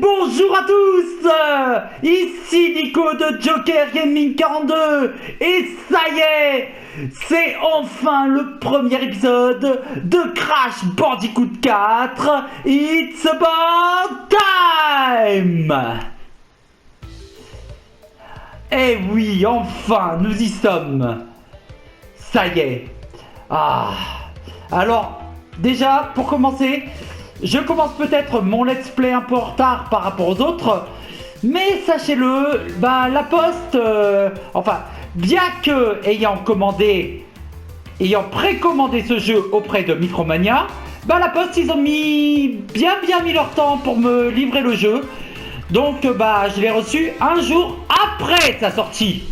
bonjour à tous. Ici Nico de Joker Gaming 42 et ça y est, c'est enfin le premier épisode de Crash Bandicoot 4 It's About Time. Eh oui, enfin, nous y sommes. Ça y est. Alors, déjà, pour commencer, je commence peut-être mon let's play un peu en retard par rapport aux autres, mais sachez-le, la poste, bien que ayant précommandé ce jeu auprès de Micromania, la poste, ils ont bien mis leur temps pour me livrer le jeu. Donc, je l'ai reçu un jour après sa sortie.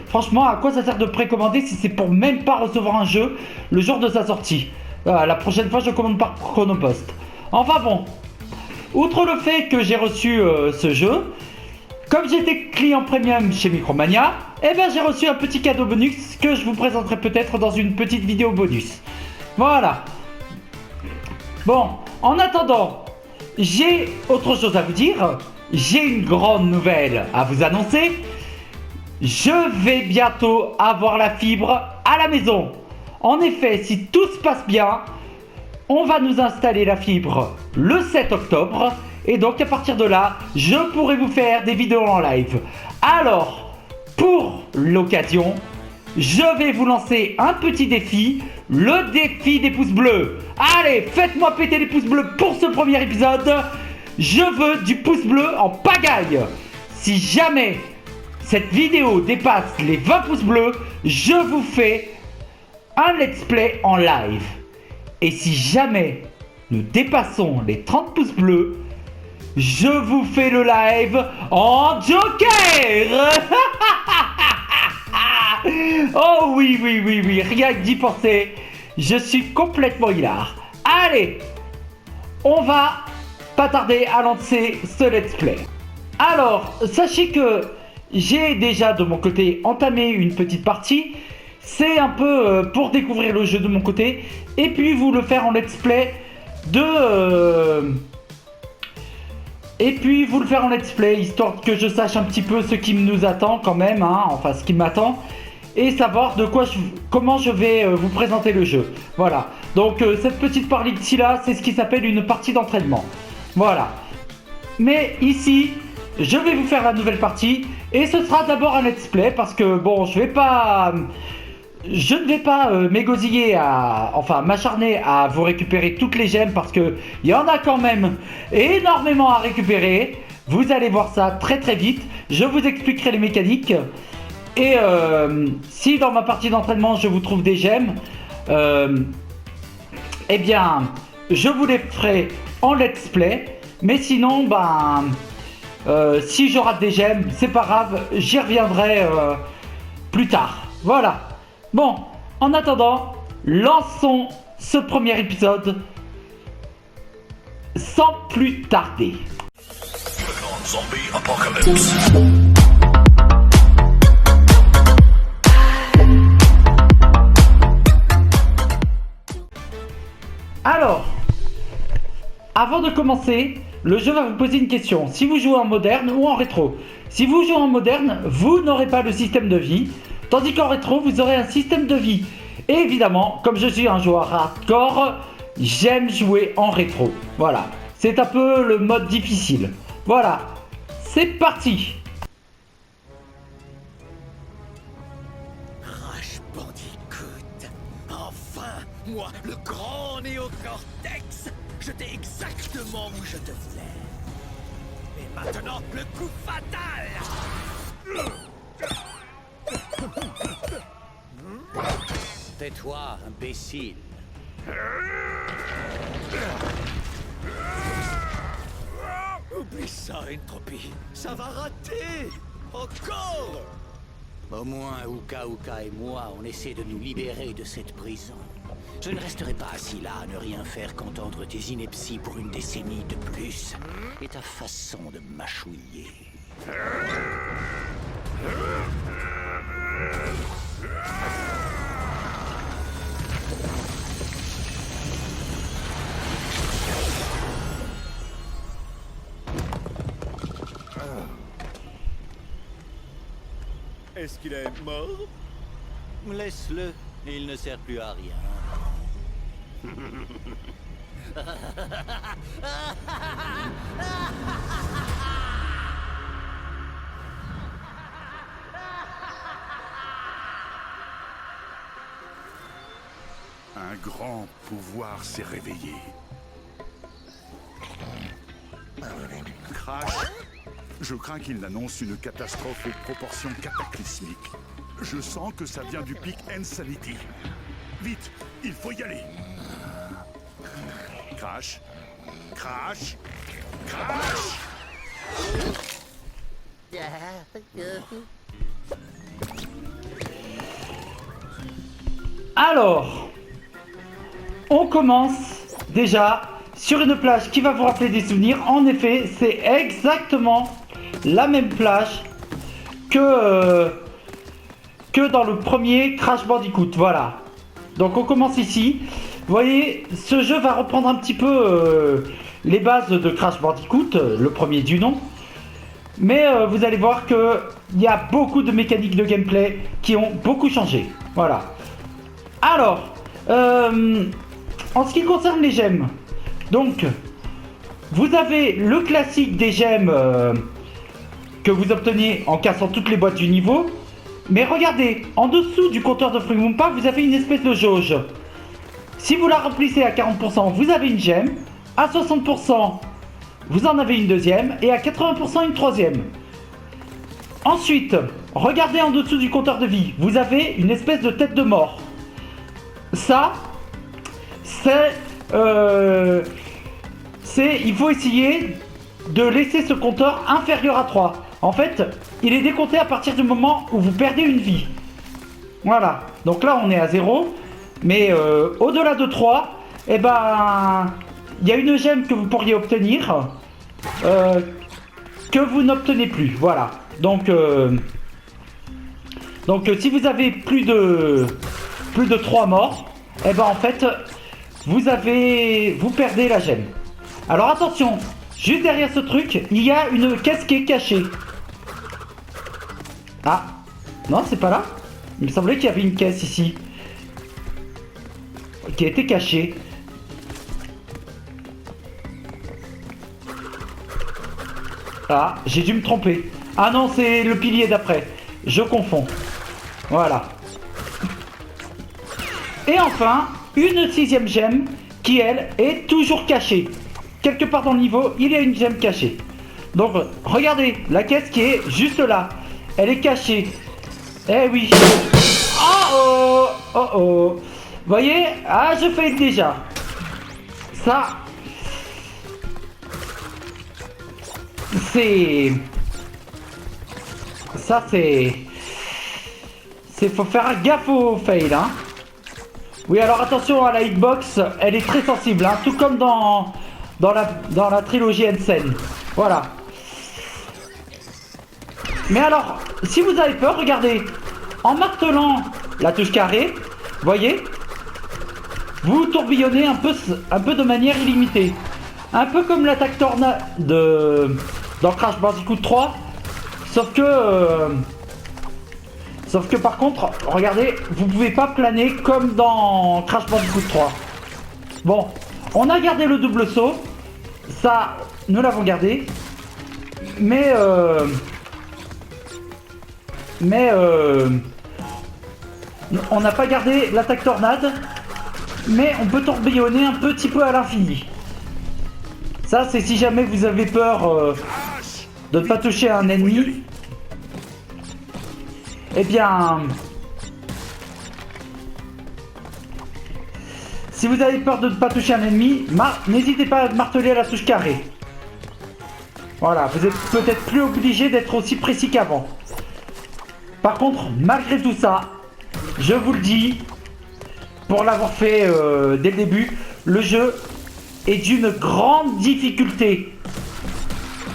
Franchement, à quoi ça sert de précommander si c'est pour même pas recevoir un jeu le jour de sa sortie? La prochaine fois, je commande par Chronopost. Enfin bon, outre le fait que j'ai reçu ce jeu, comme j'étais client premium chez Micromania, j'ai reçu un petit cadeau bonus que je vous présenterai peut-être dans une petite vidéo bonus. Voilà. Bon, en attendant, j'ai autre chose à vous dire. J'ai une grande nouvelle à vous annoncer. Je vais bientôt avoir la fibre à la maison. En effet, si tout se passe bien, on va nous installer la fibre le 7 octobre. Et donc à partir de là, je pourrai vous faire des vidéos en live. Alors, pour l'occasion, je vais vous lancer un petit défi. Le défi des pouces bleus. Allez, faites-moi péter les pouces bleus pour ce premier épisode. Je veux du pouce bleu en pagaille. Si jamais cette vidéo dépasse les 20 pouces bleus, je vous fais un let's play en live. Et si jamais nous dépassons les 30 pouces bleus, je vous fais le live en Joker. Oh oui, rien que d'y penser, je suis complètement hilar. Allez, on va pas tarder à lancer ce let's play. Alors, sachez que j'ai déjà de mon côté entamé une petite partie. C'est un peu pour découvrir le jeu de mon côté et puis vous le faire en let's play histoire que je sache un petit peu ce qui nous attend quand même, ce qui m'attend et savoir comment je vais vous présenter le jeu. Voilà, donc cette petite partie là, c'est ce qui s'appelle une partie d'entraînement. Voilà, mais ici je vais vous faire la nouvelle partie et ce sera d'abord un let's play parce que bon, je ne vais pas m'égosiller m'acharner à vous récupérer toutes les gemmes parce que il y en a quand même énormément à récupérer. Vous allez voir ça très très vite. Je vous expliquerai les mécaniques. Et si dans ma partie d'entraînement je vous trouve des gemmes, je vous les ferai en let's play. Mais sinon, si je rate des gemmes, c'est pas grave, j'y reviendrai plus tard. Voilà. Bon, en attendant, lançons ce premier épisode sans plus tarder. Zombie Apocalypse. Alors, avant de commencer, le jeu va vous poser une question. Si vous jouez en moderne ou en rétro. Si vous jouez en moderne, vous n'aurez pas le système de vie. Tandis qu'en rétro, vous aurez un système de vie. Et évidemment, comme je suis un joueur hardcore, j'aime jouer en rétro. Voilà, c'est un peu le mode difficile. Voilà, c'est parti. Crash Bandicoot. Enfin, moi, le grand néocortex, je t'ai exactement où je te voulais. Et maintenant, le coup fatal. Tais-toi, imbécile. Oublie ça, Entropie. Ça va rater. Encore. Au moins, Uka et moi, on essaie de nous libérer de cette prison. Je ne resterai pas assis là à ne rien faire qu'entendre tes inepties pour une décennie de plus. Et ta façon de mâchouiller. Est-ce qu'il est mort? Laisse-le, il ne sert plus à rien. Un grand pouvoir s'est réveillé. Crash, je crains qu'il n'annonce une catastrophe aux proportions cataclysmiques. Je sens que ça vient du pic Insanity. Vite, il faut y aller. Crash, Crash, Crash. Alors, on commence déjà sur une plage qui va vous rappeler des souvenirs. En effet, c'est exactement la même plage que dans le premier Crash Bandicoot. Voilà. Donc on commence ici. Vous voyez, ce jeu va reprendre un petit peu les bases de Crash Bandicoot, le premier du nom. Mais vous allez voir qu'il y a beaucoup de mécaniques de gameplay qui ont beaucoup changé. Voilà. Alors, en ce qui concerne les gemmes, donc, vous avez le classique des gemmes que vous obtenez en cassant toutes les boîtes du niveau. Mais regardez, en dessous du compteur de fruits Moompa, vous avez une espèce de jauge. Si vous la remplissez à 40%, vous avez une gemme. À 60%, vous en avez une deuxième. Et à 80%, une troisième. Ensuite, regardez en dessous du compteur de vie. Vous avez une espèce de tête de mort. Ça, c'est... il faut essayer de laisser ce compteur inférieur à 3. En fait, il est décompté à partir du moment où vous perdez une vie. Voilà. Donc là, on est à 0. Mais au-delà de 3, eh ben, il y a une gemme que vous pourriez obtenir que vous n'obtenez plus. Voilà. Donc si vous avez plus de 3 morts, eh ben en fait, vous perdez la gemme. Alors attention, juste derrière ce truc, il y a une caisse qui est cachée. Ah, non, c'est pas là. Il me semblait qu'il y avait une caisse ici qui était cachée. Ah, j'ai dû me tromper. Ah non, c'est le pilier d'après. Je confonds. Voilà. Et enfin, une 6ème gemme qui, elle, est toujours cachée. Quelque part dans le niveau, il y a une gemme cachée. Donc, regardez, la caisse qui est juste là. Elle est cachée. Eh oui. Oh oh. Oh oh. Vous voyez? Ah, je fais déjà. Ça... faut faire gaffe au fail, hein. Oui, alors attention à la hitbox, elle est très sensible, hein, tout comme dans la trilogie Ensen. Voilà. Mais alors, si vous avez peur, regardez, en martelant la touche carré, voyez, vous tourbillonnez un peu de manière illimitée. Un peu comme l'attaque tornade dans Crash Bandicoot 3, sauf que par contre, regardez, vous pouvez pas planer comme dans Crash Bandicoot 3. Bon, on a gardé le double saut, ça, nous l'avons gardé, mais on n'a pas gardé l'attaque tornade, mais on peut tourbillonner un petit peu à l'infini. Ça, c'est si jamais vous avez peur de ne pas toucher un ennemi. Eh bien, si vous avez peur de ne pas toucher un ennemi, n'hésitez pas à marteler à la touche carrée. Voilà, vous êtes peut-être plus obligé d'être aussi précis qu'avant. Par contre, malgré tout ça, je vous le dis, pour l'avoir fait dès le début, le jeu est d'une grande difficulté.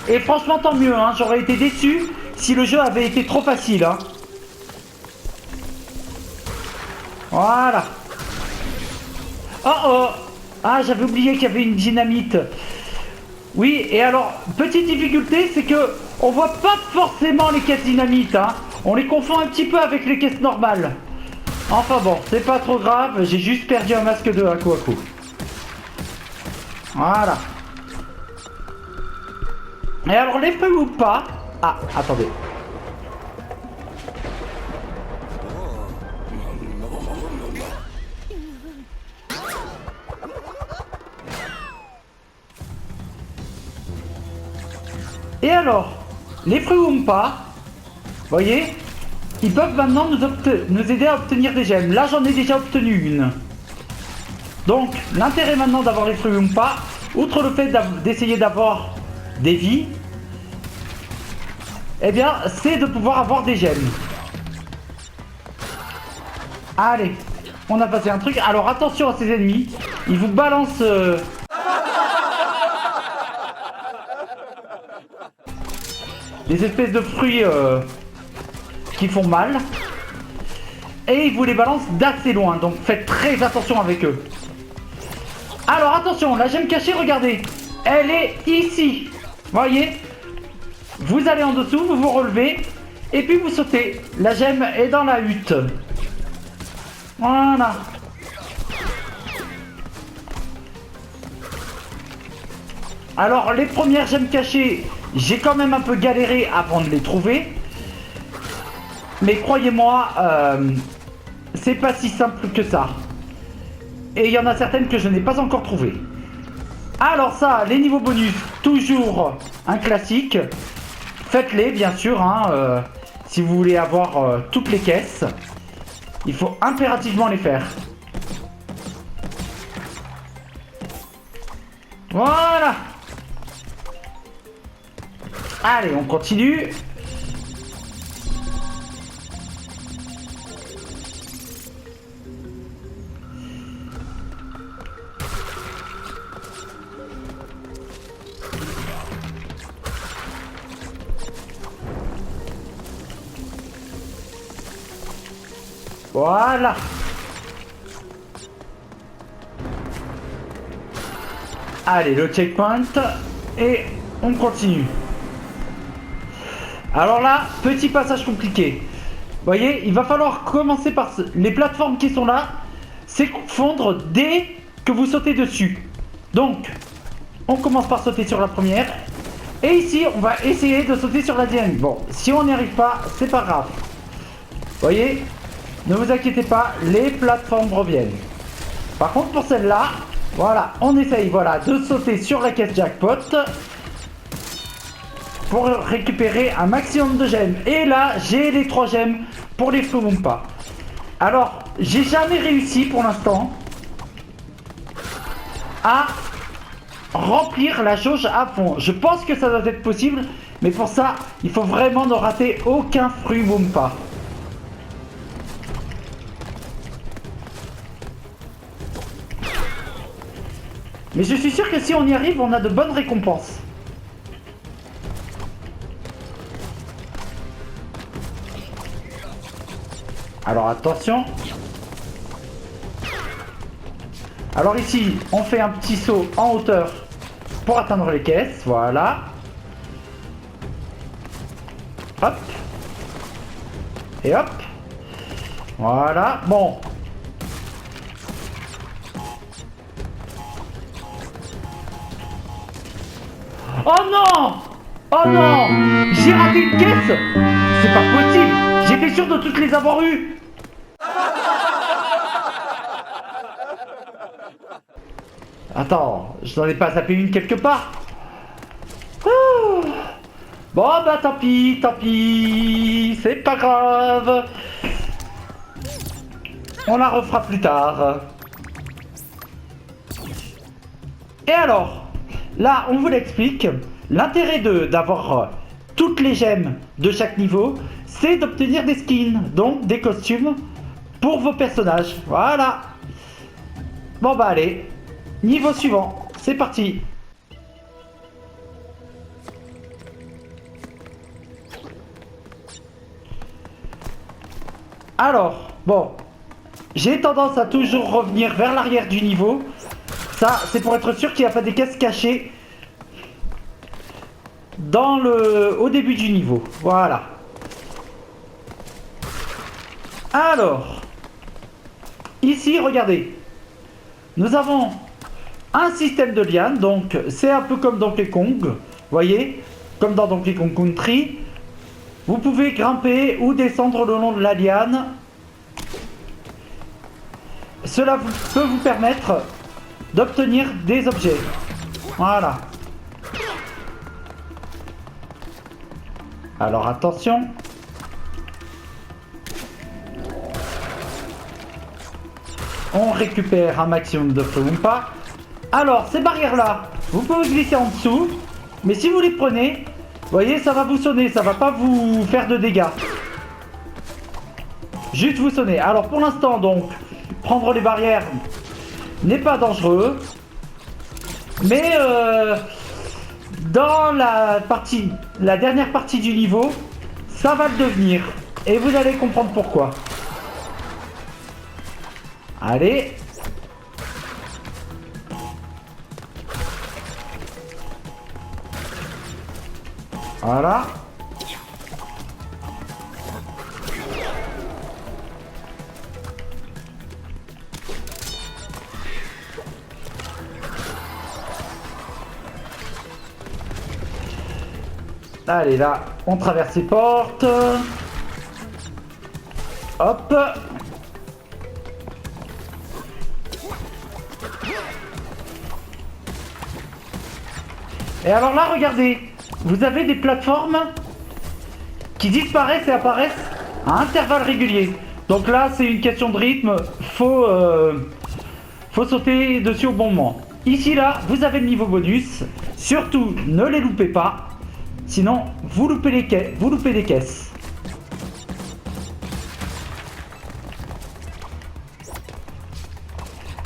Et franchement, tant mieux, hein, j'aurais été déçu si le jeu avait été trop facile, hein. Voilà. Oh oh. Ah, j'avais oublié qu'il y avait une dynamite. Oui, et alors, petite difficulté, c'est que on voit pas forcément les caisses dynamites, hein. On les confond un petit peu avec les caisses normales. Enfin bon, c'est pas trop grave, j'ai juste perdu un masque de Aku Aku. Voilà. Et alors les fruits ou pas... Ah, attendez. Et alors, les fruits Wumpa, voyez, ils peuvent maintenant nous aider à obtenir des gemmes. Là, j'en ai déjà obtenu une. Donc, l'intérêt maintenant d'avoir les fruits Wumpa, outre le fait d'essayer d'avoir des vies, eh bien, c'est de pouvoir avoir des gemmes. Allez, on a passé un truc. Alors, attention à ces ennemis, ils vous balancent... des espèces de fruits qui font mal. Et ils vous les balancent d'assez loin. Donc faites très attention avec eux. Alors attention, la gemme cachée, regardez. Elle est ici. Voyez. Vous allez en dessous, vous vous relevez. Et puis vous sautez. La gemme est dans la hutte. Voilà. Alors les premières gemmes cachées, j'ai quand même un peu galéré avant de les trouver. Mais croyez-moi, c'est pas si simple que ça. Et il y en a certaines que je n'ai pas encore trouvées. Alors ça, les niveaux bonus, toujours un classique. Faites-les bien sûr, hein, si vous voulez avoir toutes les caisses. Il faut impérativement les faire. Voilà. Allez, on continue. Voilà. Allez, le checkpoint. Et on continue. Alors là, petit passage compliqué. Vous voyez, il va falloir commencer par les plateformes qui sont là, s'effondrent dès que vous sautez dessus. Donc, on commence par sauter sur la première. Et ici, on va essayer de sauter sur la deuxième. Bon, si on n'y arrive pas, c'est pas grave. Vous voyez, ne vous inquiétez pas, les plateformes reviennent. Par contre, pour celle-là, voilà, on essaye voilà, de sauter sur la caisse jackpot pour récupérer un maximum de gemmes. Et là, j'ai les 3 gemmes pour les fruits Wumpa. Alors, j'ai jamais réussi pour l'instant à remplir la jauge à fond. Je pense que ça doit être possible, mais pour ça, il faut vraiment ne rater aucun fruit Wumpa. Mais je suis sûr que si on y arrive, on a de bonnes récompenses. Alors attention. Alors ici, on fait un petit saut en hauteur pour atteindre les caisses. Voilà. Hop. Et hop. Voilà. Bon. Oh non! Oh non! J'ai raté une caisse! C'est pas possible! J'étais sûr de toutes les avoir eues! Attends, je n'en ai pas zappé une quelque part? Oh. Bon bah tant pis, c'est pas grave. On la refera plus tard. Et alors? Là, on vous l'explique. L'intérêt d'avoir toutes les gemmes de chaque niveau, c'est d'obtenir des skins, donc des costumes pour vos personnages. Voilà. Bon bah allez, niveau suivant, c'est parti. Alors, bon, j'ai tendance à toujours revenir vers l'arrière du niveau. Ça, c'est pour être sûr qu'il n'y a pas des caisses cachées au début du niveau. Voilà. Alors, ici, regardez. Nous avons un système de lianes, donc c'est un peu comme Donkey Kong, vous voyez, comme dans Donkey Kong Country. Vous pouvez grimper ou descendre le long de la liane. Cela peut vous permettre d'obtenir des objets. Voilà. Alors attention. On récupère un maximum de feu ou pas. Alors ces barrières là, vous pouvez glisser en dessous. Mais si vous les prenez, vous voyez, ça va vous sonner, ça va pas vous faire de dégâts. Juste vous sonner. Alors pour l'instant donc, prendre les barrières n'est pas dangereux. Mais dans la dernière partie du niveau, ça va le devenir. Et vous allez comprendre pourquoi. Allez. Voilà. Allez, là, on traverse les portes. Hop. Et alors là, regardez, vous avez des plateformes qui disparaissent et apparaissent à intervalles réguliers. Donc là, c'est une question de rythme, faut sauter dessus au bon moment. Ici, là, vous avez le niveau bonus. Surtout, ne les loupez pas, sinon vous loupez des caisses.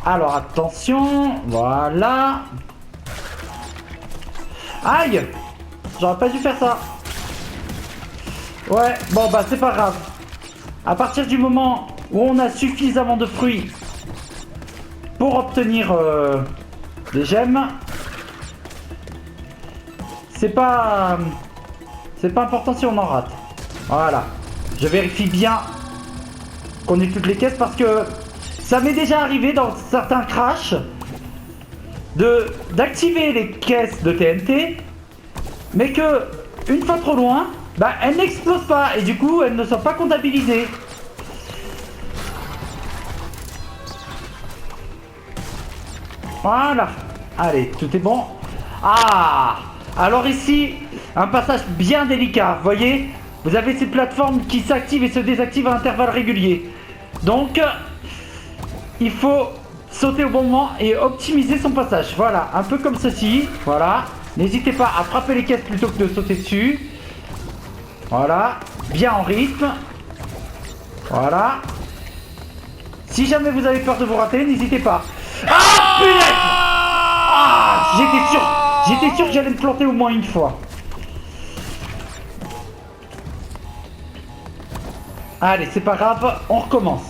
Alors attention, voilà. Aïe! J'aurais pas dû faire ça. Ouais, bon bah c'est pas grave. À partir du moment où on a suffisamment de fruits pour obtenir des gemmes, c'est pas important si on en rate. Voilà. Je vérifie bien qu'on ait toutes les caisses parce que ça m'est déjà arrivé dans certains crashs d'activer les caisses de TNT, mais que une fois trop loin, bah elles n'explosent pas et du coup elles ne sont pas comptabilisées. Voilà. Allez, tout est bon. Ah! Alors ici, un passage bien délicat, vous voyez? Vous avez ces plateformes qui s'activent et se désactivent à intervalles réguliers. Donc, il faut sauter au bon moment et optimiser son passage. Voilà, un peu comme ceci. Voilà. N'hésitez pas à frapper les caisses plutôt que de sauter dessus. Voilà. Bien en rythme. Voilà. Si jamais vous avez peur de vous rater, n'hésitez pas. Ah, punaise! Ah, j'étais sûr que j'allais me planter au moins une fois. Allez, c'est pas grave, on recommence.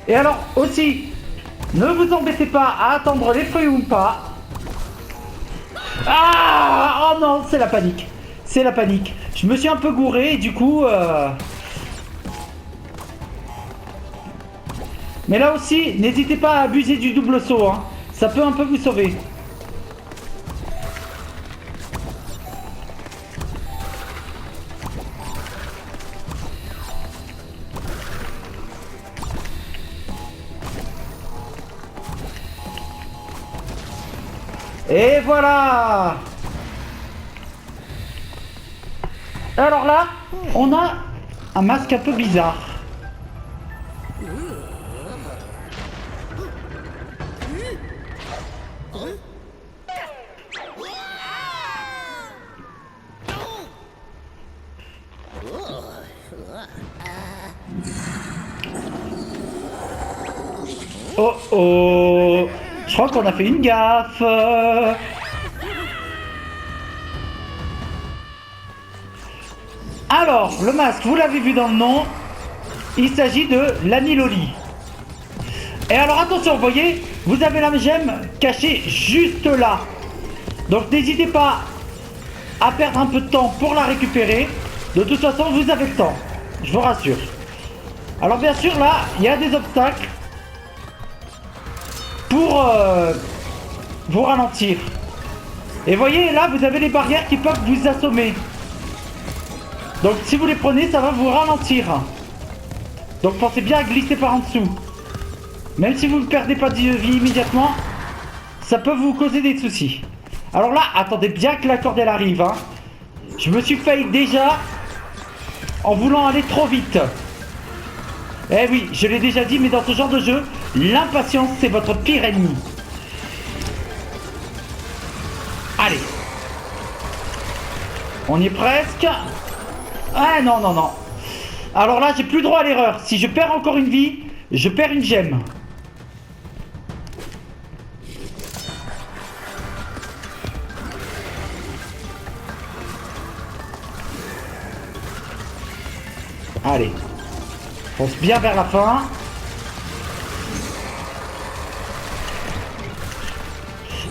Et alors aussi, ne vous embêtez pas à attendre les feuilles ou pas. Ah! Oh non, c'est la panique. C'est la panique. Je me suis un peu gouré et du coup... Mais là aussi, n'hésitez pas à abuser du double saut. Hein. Ça peut un peu vous sauver. Et voilà. Alors là, on a un masque un peu bizarre. Oh oh, je crois qu'on a fait une gaffe. Alors, le masque, vous l'avez vu dans le nom, il s'agit de l'Aniloli. Et alors attention, vous voyez, vous avez la gemme cachée juste là. Donc n'hésitez pas à perdre un peu de temps pour la récupérer. De toute façon, vous avez le temps, je vous rassure. Alors bien sûr, là, il y a des obstacles pour vous ralentir. Et voyez, là, vous avez les barrières qui peuvent vous assommer. Donc si vous les prenez, ça va vous ralentir. Donc pensez bien à glisser par en dessous. Même si vous ne perdez pas de vie immédiatement, ça peut vous causer des soucis. Alors là, attendez bien que la corde elle arrive. Hein. Je me suis failli déjà en voulant aller trop vite. Eh oui, je l'ai déjà dit, mais dans ce genre de jeu, l'impatience c'est votre pire ennemi. Allez. On y est presque. Ah non, non, non. Alors là, j'ai plus droit à l'erreur. Si je perds encore une vie, je perds une gemme. Allez. Fonce bien vers la fin.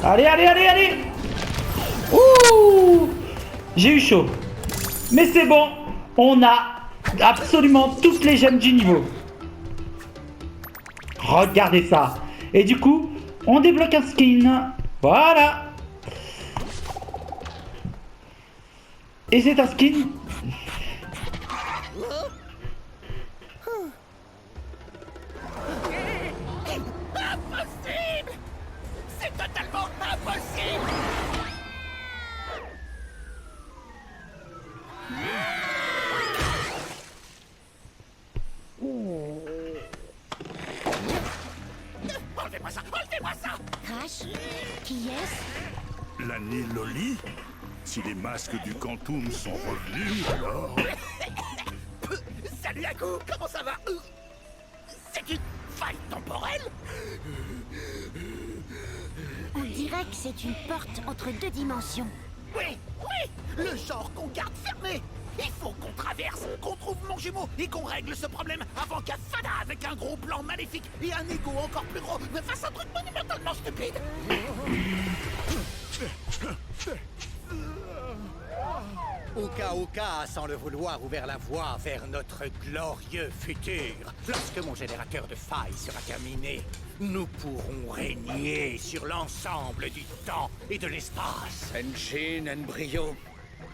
Allez, allez, allez, allez. Ouh. J'ai eu chaud. Mais c'est bon. On a absolument toutes les gemmes du niveau. Regardez ça. Et du coup, on débloque un skin. Voilà. Et c'est un skin. Impossible! C'est totalement impossible! Enlevez-moi ça! Enlevez-moi ça! Crash, qui est-ce? L'Annie Loli? Si les masques du Quantum sont revenus, alors... Salut Aku! Comment ça va? C'est une faille temporelle? On dirait que c'est une porte entre deux dimensions. Oui, oui! Le genre qu'on garde fermé! Il faut qu'on traverse, qu'on trouve mon jumeau et qu'on règle ce problème avant qu'un fada avec un gros plan maléfique et un ego encore plus gros me fasse un truc monumentalement stupide! Uka a, sans le vouloir, ouvert la voie vers notre glorieux futur. Lorsque mon générateur de failles sera terminé, nous pourrons régner sur l'ensemble du temps et de l'espace. Senshin, Nbrio,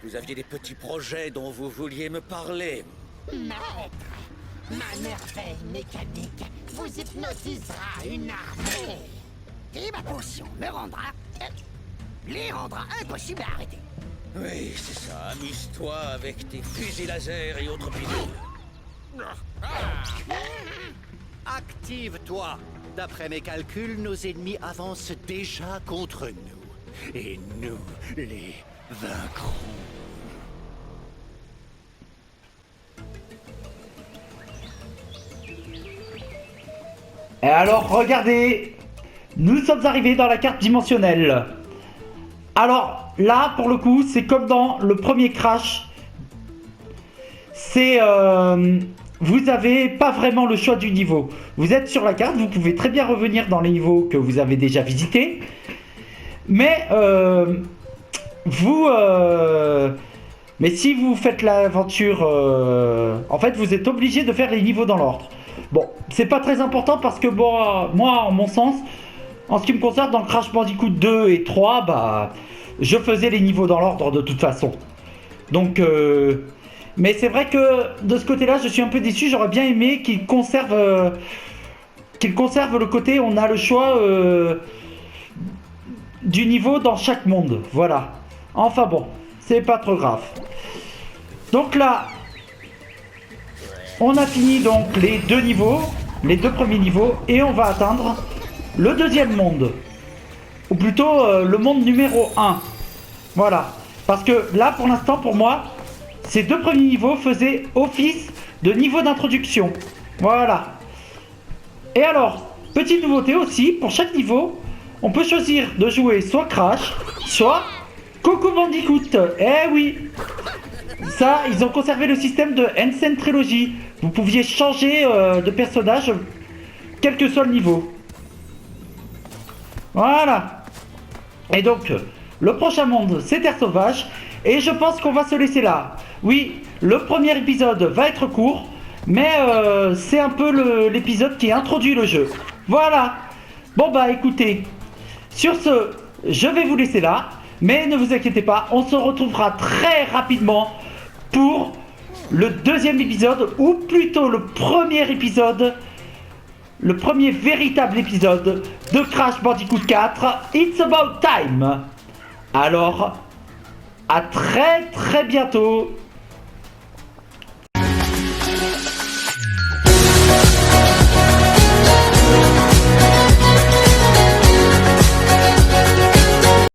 vous aviez des petits projets dont vous vouliez me parler. Maître, ma merveille mécanique vous hypnotisera une armée. Et ma potion me rendra... les rendra impossibles à arrêter. Oui, c'est ça. Amuse-toi avec tes fusils laser et autres pilules. Active-toi. D'après mes calculs, nos ennemis avancent déjà contre nous. Et nous les vaincrons. Et alors, regardez. Nous sommes arrivés dans la carte dimensionnelle. Alors, là, pour le coup, c'est comme dans le premier Crash. C'est... vous avez pas vraiment le choix du niveau. Vous êtes sur la carte, vous pouvez très bien revenir dans les niveaux que vous avez déjà visités. Mais, mais si vous faites l'aventure... en fait, vous êtes obligé de faire les niveaux dans l'ordre. Bon, c'est pas très important parce que, bon, moi, en mon sens... En ce qui me concerne, dans Crash Bandicoot 2 et 3, bah, je faisais les niveaux dans l'ordre de toute façon. Donc, mais c'est vrai que de ce côté-là, je suis un peu déçu. J'aurais bien aimé qu'ils conservent le côté on a le choix du niveau dans chaque monde. Voilà. Enfin bon, c'est pas trop grave. Donc là, on a fini donc les deux niveaux, les deux premiers niveaux, et on va atteindre le deuxième monde, ou plutôt le monde numéro 1. Voilà, parce que là pour l'instant pour moi, ces deux premiers niveaux faisaient office de niveau d'introduction. Voilà. Et alors, petite nouveauté aussi, pour chaque niveau, on peut choisir de jouer soit Crash, soit Coco Bandicoot. Eh oui, ça, ils ont conservé le système de Ancient Trilogy. Vous pouviez changer de personnage, quel que soit le niveau. Voilà. Et donc, le prochain monde, c'est Terre Sauvage. Et je pense qu'on va se laisser là. Oui, le premier épisode va être court. Mais c'est un peu l'épisode qui introduit le jeu. Voilà. Bon bah écoutez. Sur ce, je vais vous laisser là. Mais ne vous inquiétez pas, on se retrouvera très rapidement pour le deuxième épisode. Ou plutôt le premier épisode. Le premier véritable épisode de Crash Bandicoot 4. It's about time. Alors, à très très bientôt.